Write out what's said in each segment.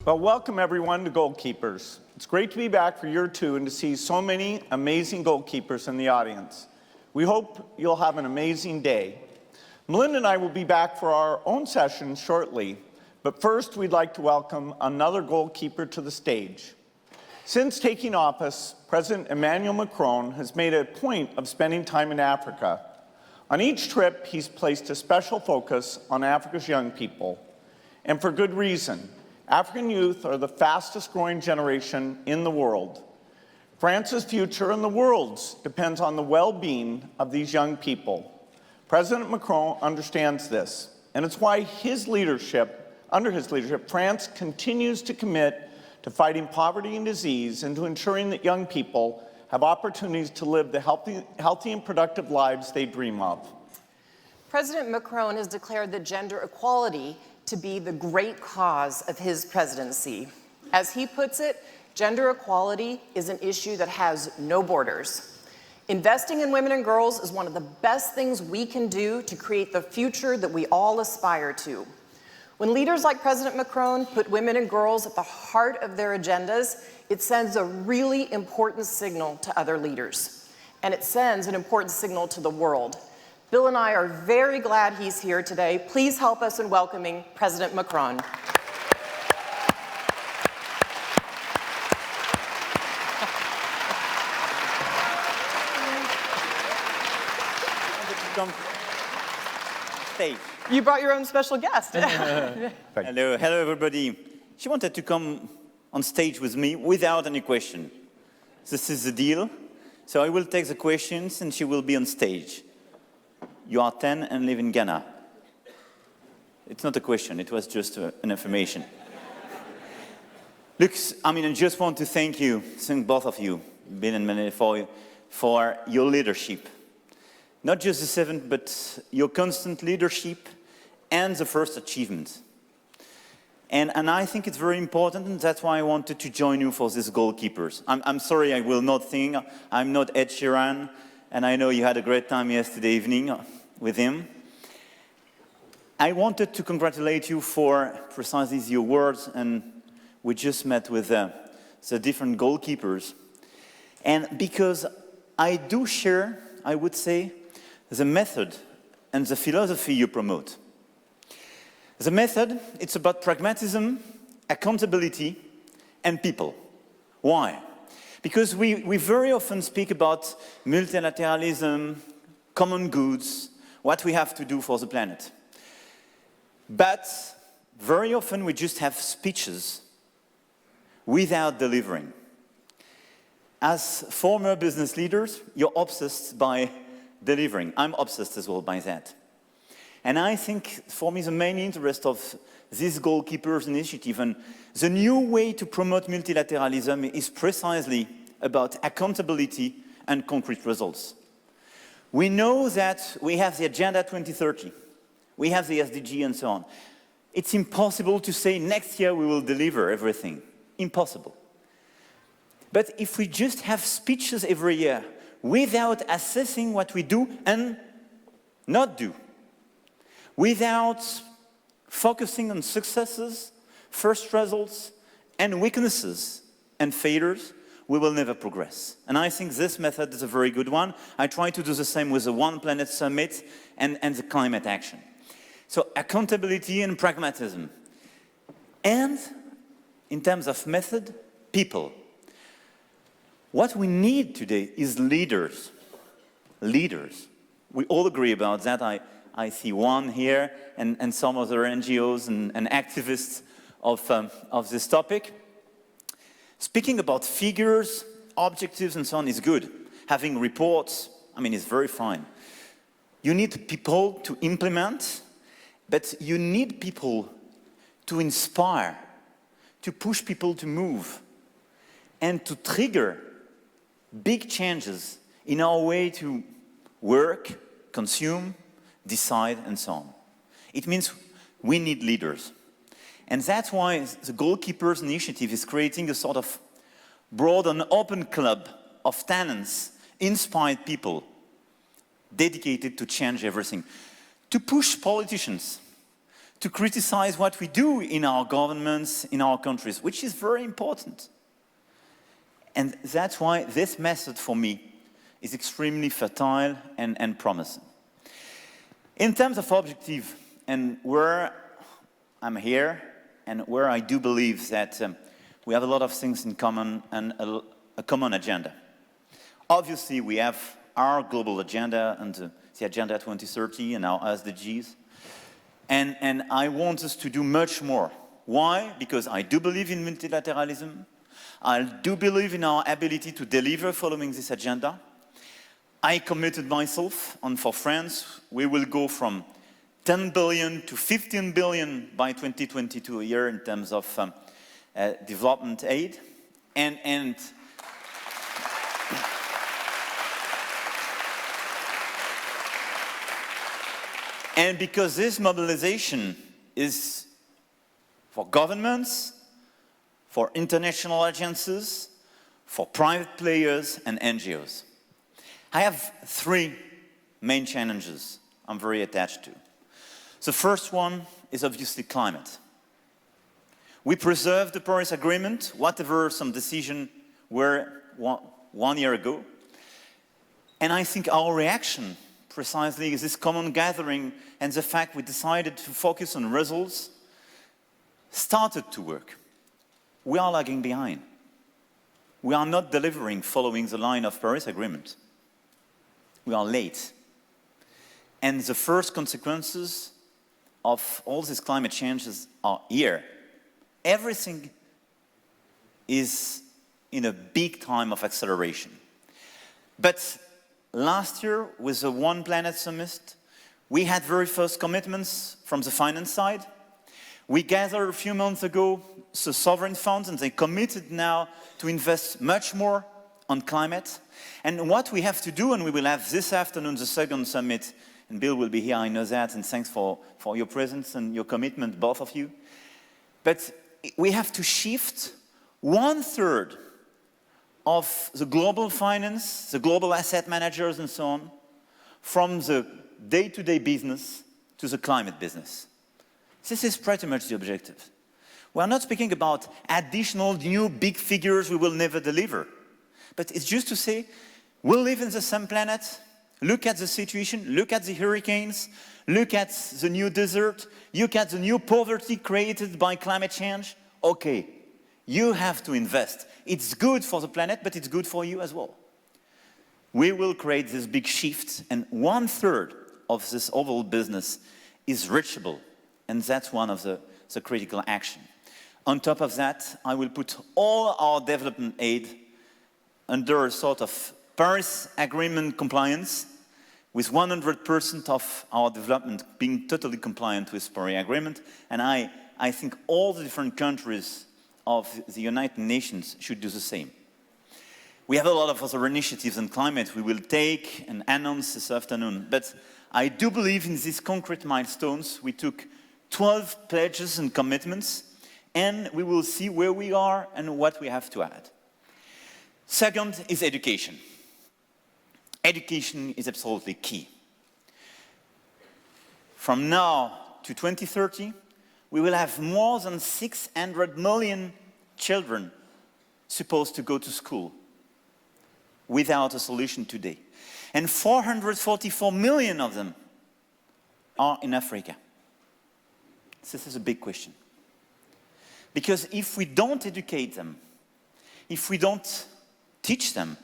Well, welcome everyone to Goalkeepers. It's great to be back for year 2 and to see so many amazing goalkeepers in the audience. We hope you'll have an amazing day. Melinda and I will be back for our own session shortly, but first we'd like to welcome another goalkeeper to the stage. Since taking office, President Emmanuel Macron has made a point of spending time in Africa. On each trip, he's placed a special focus on Africa's young people, and for good reason. African youth are the fastest growing generation in the world. France's future and the world's depends on the well-being of these young people. President Macron understands this, and it's why under his leadership, France continues to commit to fighting poverty and disease and to ensuring that young people have opportunities to live the healthy and productive lives they dream of. President Macron has declared that gender equality to be the great cause of his presidency. As he puts it, gender equality is an issue that has no borders. Investing in women and girls is one of the best things we can do to create the future that we all aspire to. When leaders like President Macron put women and girls at the heart of their agendas, it sends a really important signal to other leaders. And it sends an important signal to the world. Bill and I are very glad he's here today. Please help us in welcoming President Macron. You brought your own special guest. Hello everybody. She wanted to come on stage with me without any question. This is the deal. So I will take the questions and she will be on stage. You are 10 and live in Ghana. It's not a question, it was just an information. Look, I just want to thank both of you, Bill and Melanie, for your leadership. Not just the 7th, but your constant leadership and the first achievement. And I think it's very important, and that's why I wanted to join you for these goalkeepers. I'm sorry I will not sing. I'm not Ed Sheeran, and I know you had a great time yesterday evening with him. I wanted to congratulate you for precisely your words, and we just met with the different goalkeepers. And because I do share, I would say, the method and the philosophy you promote. The method, it's about pragmatism, accountability, and people. Why? Because we very often speak about multilateralism, common goods, what we have to do for the planet. But very often we just have speeches without delivering. As former business leaders, you're obsessed by delivering. I'm obsessed as well by that. And I think, for me, the main interest of this Goalkeepers initiative and the new way to promote multilateralism is precisely about accountability and concrete results. We know that we have the Agenda 2030, we have the SDG and so on. It's impossible to say next year we will deliver everything. Impossible. But if we just have speeches every year without assessing what we do and not do, without focusing on successes, first results, and weaknesses and failures, we will never progress. And I think this method is a very good one. I try to do the same with the One Planet Summit and the climate action. So accountability and pragmatism. And in terms of method, people. What we need today is leaders. Leaders. We all agree about that. I see one here and some other NGOs and activists of this topic. Speaking about figures, objectives and so on is good. Having reports, is very fine. You need people to implement, but you need people to inspire, to push people to move, and to trigger big changes in our way to work, consume, decide, and so on. It means we need leaders. And that's why the Goalkeepers Initiative is creating a sort of broad and open club of talents, inspired people, dedicated to change everything. To push politicians to criticize what we do in our governments, in our countries, which is very important. And that's why this method for me is extremely fertile and promising. In terms of objective and where I'm here and where I do believe that we have a lot of things in common and a common agenda. Obviously, we have our global agenda and the Agenda 2030 and our SDGs. And I want us to do much more. Why? Because I do believe in multilateralism. I do believe in our ability to deliver following this agenda. I committed myself, and for France, we will go from 10 billion to 15 billion by 2022 a year in terms of development aid. And because this mobilization is for governments, for international agencies, for private players and NGOs. I have three main challenges I'm very attached to. The first one is obviously climate. We preserve the Paris Agreement, whatever some decision were one year ago. And I think our reaction precisely is this common gathering and the fact we decided to focus on results started to work. We are lagging behind. We are not delivering following the line of Paris Agreement. We are late. And the first consequences of all these climate changes are here. Everything is in a big time of acceleration. But last year, with the One Planet Summit, we had very first commitments from the finance side. We gathered a few months ago the sovereign funds, and they committed now to invest much more on climate. And what we have to do, and we will have this afternoon the second summit, and Bill will be here, I know that, and thanks for your presence and your commitment, both of you. But we have to shift 1/3 of the global finance, the global asset managers and so on, from the day-to-day business to the climate business. This is pretty much the objective. We are not speaking about additional new big figures we will never deliver. But it's just to say, we'll live in the same planet, look at the situation, look at the hurricanes, look at the new desert, look at the new poverty created by climate change. Okay, you have to invest. It's good for the planet, but it's good for you as well. We will create this big shift, and 1/3 of this overall business is reachable, and that's one of the critical action. On top of that, I will put all our development aid under a sort of Paris Agreement compliance, with 100% of our development being totally compliant with Paris Agreement, and I think all the different countries of the United Nations should do the same. We have a lot of other initiatives on climate we will take and announce this afternoon, but I do believe in these concrete milestones. We took 12 pledges and commitments, and we will see where we are and what we have to add. Second is education. Education is absolutely key. From now to 2030, we will have more than 600 million children supposed to go to school without a solution today. And 444 million of them are in Africa. This is a big question. Because if we don't educate them, if we don't teach them,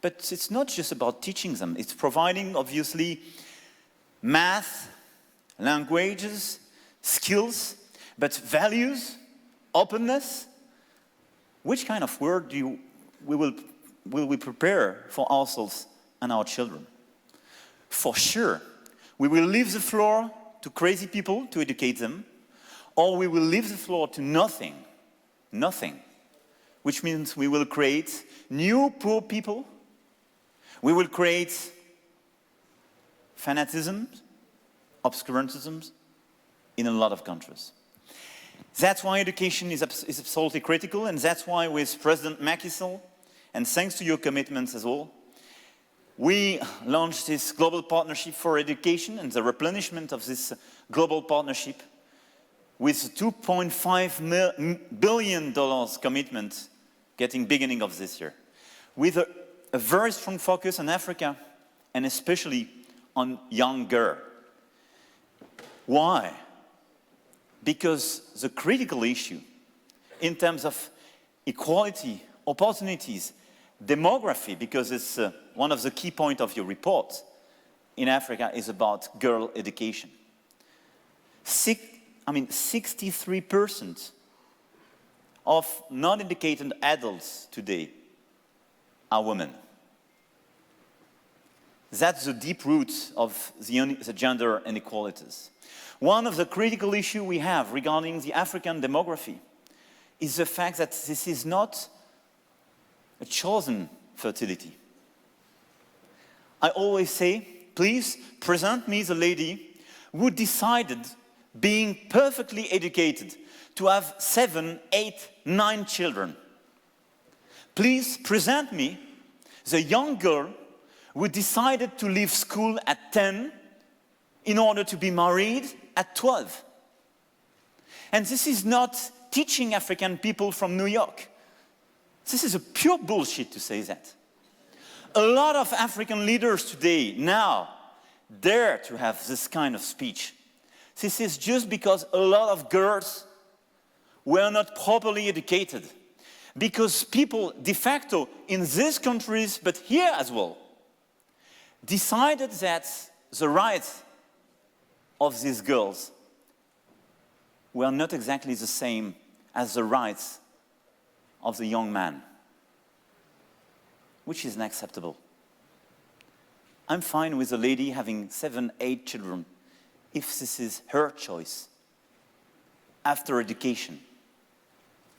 but it's not just about teaching them, it's providing, obviously, math, languages, skills, but values, openness. Which kind of world will we prepare for ourselves and our children? For sure, we will leave the floor to crazy people to educate them, or we will leave the floor to nothing, which means we will create new poor people, we will create fanaticism, obscurantisms in a lot of countries. That's why education is absolutely critical, and that's why with President Macky Sall, and thanks to your commitments as well, we launched this global partnership for education, and the replenishment of this global partnership with $2.5 billion commitment getting beginning of this year, with a very strong focus on Africa and especially on young girls. Why? Because the critical issue in terms of equality, opportunities, demography, because it's one of the key points of your report in Africa, is about girl education. 63% of non-educated adults today are women. That's the deep root of the gender inequalities. One of the critical issues we have regarding the African demography is the fact that this is not a chosen fertility. I always say, please present me the lady who decided, being perfectly educated, to have 7, 8, 9 children. Please present me the young girl who decided to leave school at 10 in order to be married at 12. And this is not teaching African people from New York. This is a pure bullshit to say that. A lot of African leaders today now dare to have this kind of speech. This is just because a lot of girls were not properly educated. Because people de facto in these countries, but here as well, decided that the rights of these girls were not exactly the same as the rights of the young man, which is unacceptable. I'm fine with a lady having 7, 8 children if this is her choice after education.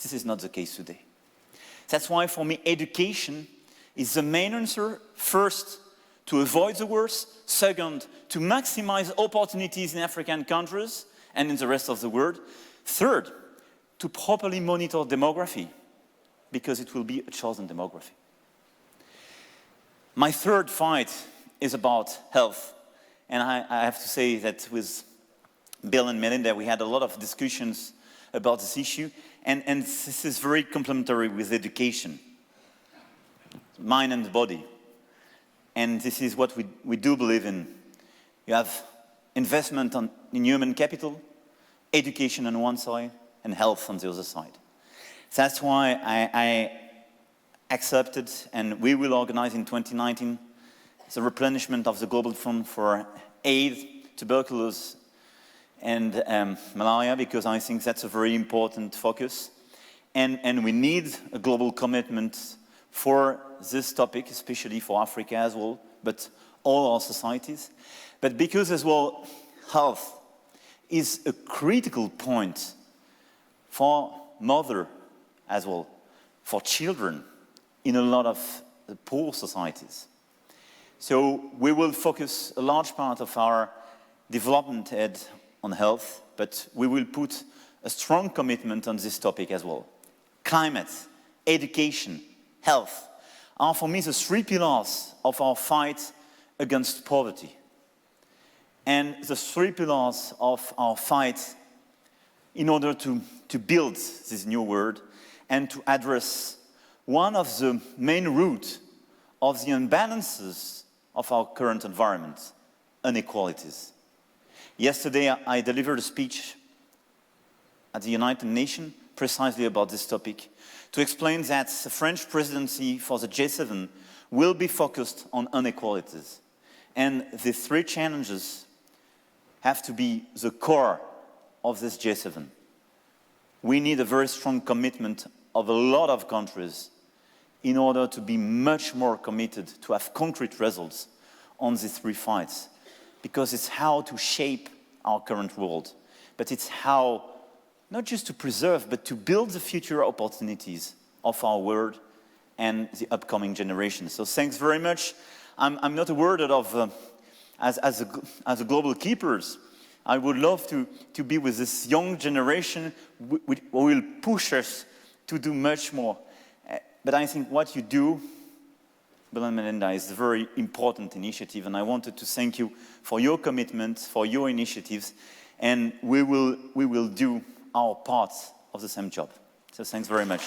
This is not the case today. That's why for me education is the main answer. First, to avoid the worst. Second, to maximize opportunities in African countries and in the rest of the world. Third, to properly monitor demography, because it will be a chosen demography. My third fight is about health. And I have to say that with Bill and Melinda, we had a lot of discussions about this issue. And this is very complementary with education, mind and body. And this is what we do believe in. You have investment in human capital, education on one side, and health on the other side. That's why I accepted, and we will organize in 2019, the replenishment of the Global Fund for AIDS, tuberculosis, and malaria, because I think that's a very important focus. And we need a global commitment for this topic, especially for Africa as well, but all our societies. But because as well, health is a critical point for mother as well, for children in a lot of the poor societies. So we will focus a large part of our development aid on health, but we will put a strong commitment on this topic as well. Climate, education, health are for me the 3 pillars of our fight against poverty. And the 3 pillars of our fight in order to build this new world and to address one of the main roots of the imbalances of our current environment, inequalities. Yesterday, I delivered a speech at the United Nations precisely about this topic to explain that the French presidency for the G7 will be focused on inequalities. And the 3 challenges have to be the core of this G7. We need a very strong commitment of a lot of countries in order to be much more committed to have concrete results on these 3 fights. Because it's how to shape our current world, but it's how not just to preserve, but to build the future opportunities of our world and the upcoming generations. So thanks very much. I'm not a word of, as a global keepers, I would love to be with this young generation who will push us to do much more. But I think what you do, Bill and Melinda, is a very important initiative, and I wanted to thank you for your commitment, for your initiatives, and we will do our part of the same job. So thanks very much.